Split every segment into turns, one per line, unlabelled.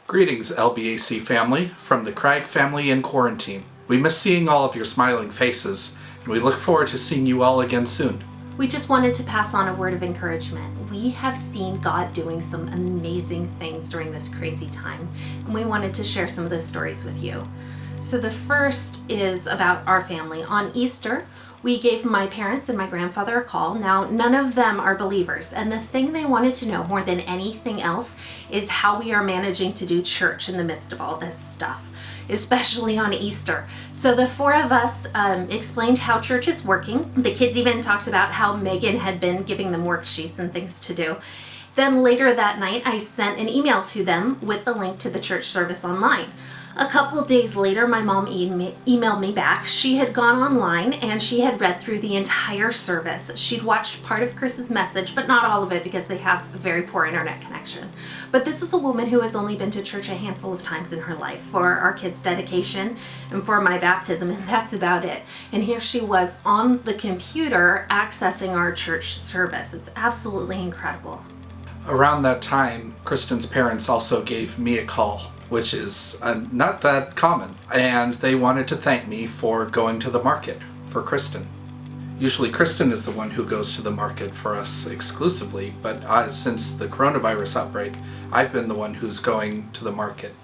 Greetings, LBAC family, from the Cragg family in quarantine. We miss seeing all of your smiling faces, and we look forward to seeing you all again soon.
We just wanted to pass on a word of encouragement. We have seen God doing some amazing things during this crazy time, and we wanted to share some of those stories with you. So the first is about our family. On Easter, we gave my parents and my grandfather a call. Now, none of them are believers, and the thing they wanted to know more than anything else is how we are managing to do church in the midst of all this stuff, especially on Easter. So the four of us explained how church is working. The kids even talked about how Megan had been giving them worksheets and things to do. Then later that night, I sent an email to them with the link to the church service online. A couple of days later, my mom emailed me back. She had gone online and she had read through the entire service. She'd watched part of Chris's message, but not all of it because they have a very poor internet connection. But this is a woman who has only been to church a handful of times in her life for our kids' dedication and for my baptism, and that's about it. And here she was on the computer accessing our church service. It's absolutely incredible.
Around that time, Kristen's parents also gave me a call, which is not that common, and they wanted to thank me for going to the market for Kristen. Usually Kristen is the one who goes to the market for us exclusively, but since the coronavirus outbreak, I've been the one who's going to the market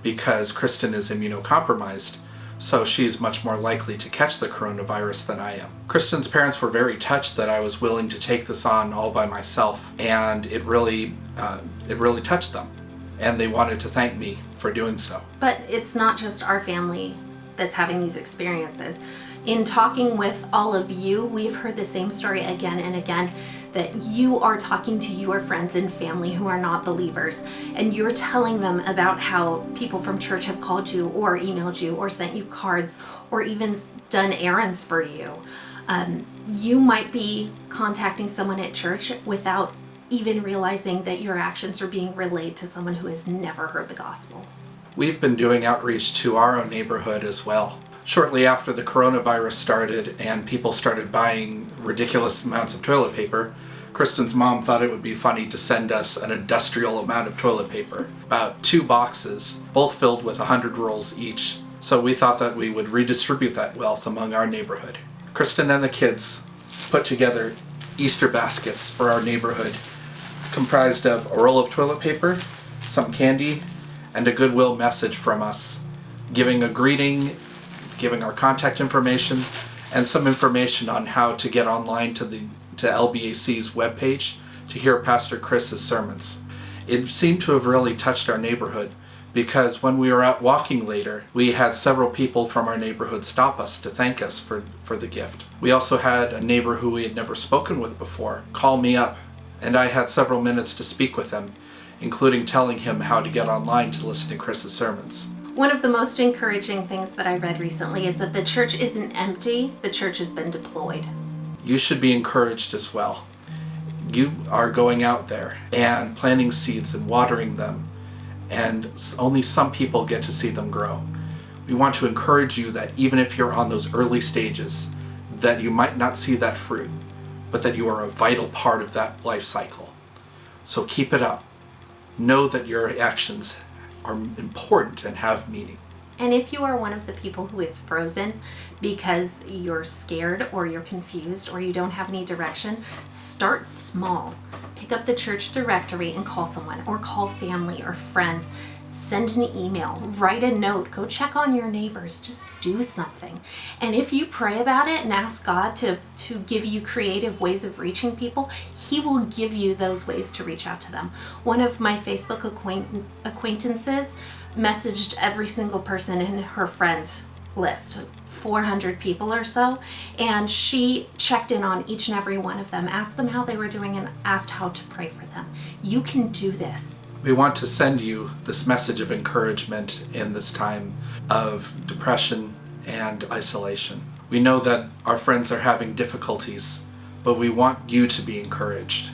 because Kristen is immunocompromised, so she's much more likely to catch the coronavirus than I am. Kristen's parents were very touched that I was willing to take this on all by myself, and it really touched them. And they wanted to thank me for doing so.
But it's not just our family that's having these experiences. In talking with all of you, we've heard the same story again and again, that you are talking to your friends and family who are not believers, and you're telling them about how people from church have called you or emailed you or sent you cards or even done errands for you. You might be contacting someone at church without even realizing that your actions are being relayed to someone who has never heard the gospel.
We've been doing outreach to our own neighborhood as well. Shortly after the coronavirus started and people started buying ridiculous amounts of toilet paper, Kristen's mom thought it would be funny to send us an industrial amount of toilet paper, about 2 boxes, both filled with 100 rolls each. So we thought that we would redistribute that wealth among our neighborhood. Kristen and the kids put together Easter baskets for our neighborhood, comprised of a roll of toilet paper, some candy, and a goodwill message from us, giving a greeting, giving our contact information, and some information on how to get online to LBAC's webpage to hear Pastor Chris's sermons. It seemed to have really touched our neighborhood because when we were out walking later, we had several people from our neighborhood stop us to thank us for the gift. We also had a neighbor who we had never spoken with before call me up, and I had several minutes to speak with him, including telling him how to get online to listen to Chris's sermons.
One of the most encouraging things that I read recently is that the church isn't empty, the church has been deployed.
You should be encouraged as well. You are going out there and planting seeds and watering them, and only some people get to see them grow. We want to encourage you that even if you're on those early stages, that you might not see that fruit, but that you are a vital part of that life cycle. So keep it up. Know that your actions are important and have meaning.
And if you are one of the people who is frozen because you're scared or you're confused or you don't have any direction, start small. Pick up the church directory and call someone, or call family or friends. Send an email, write a note, go check on your neighbors, just do something. And if you pray about it and ask God to give you creative ways of reaching people, He will give you those ways to reach out to them. One of my Facebook acquaintances messaged every single person in her friend list, 400 people or so, and she checked in on each and every one of them, asked them how they were doing, and asked how to pray for them. You can do this.
We want to send you this message of encouragement in this time of depression and isolation. We know that our friends are having difficulties, but we want you to be encouraged.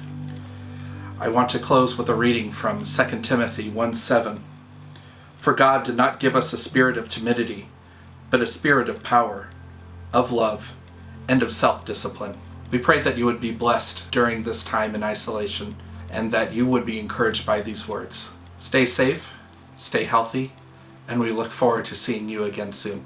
I want to close with a reading from 2 Timothy 1:7. For God did not give us a spirit of timidity, but a spirit of power, of love, and of self-discipline. We pray that you would be blessed during this time in isolation, and that you would be encouraged by these words. Stay safe stay healthy, and we look forward to seeing you again soon.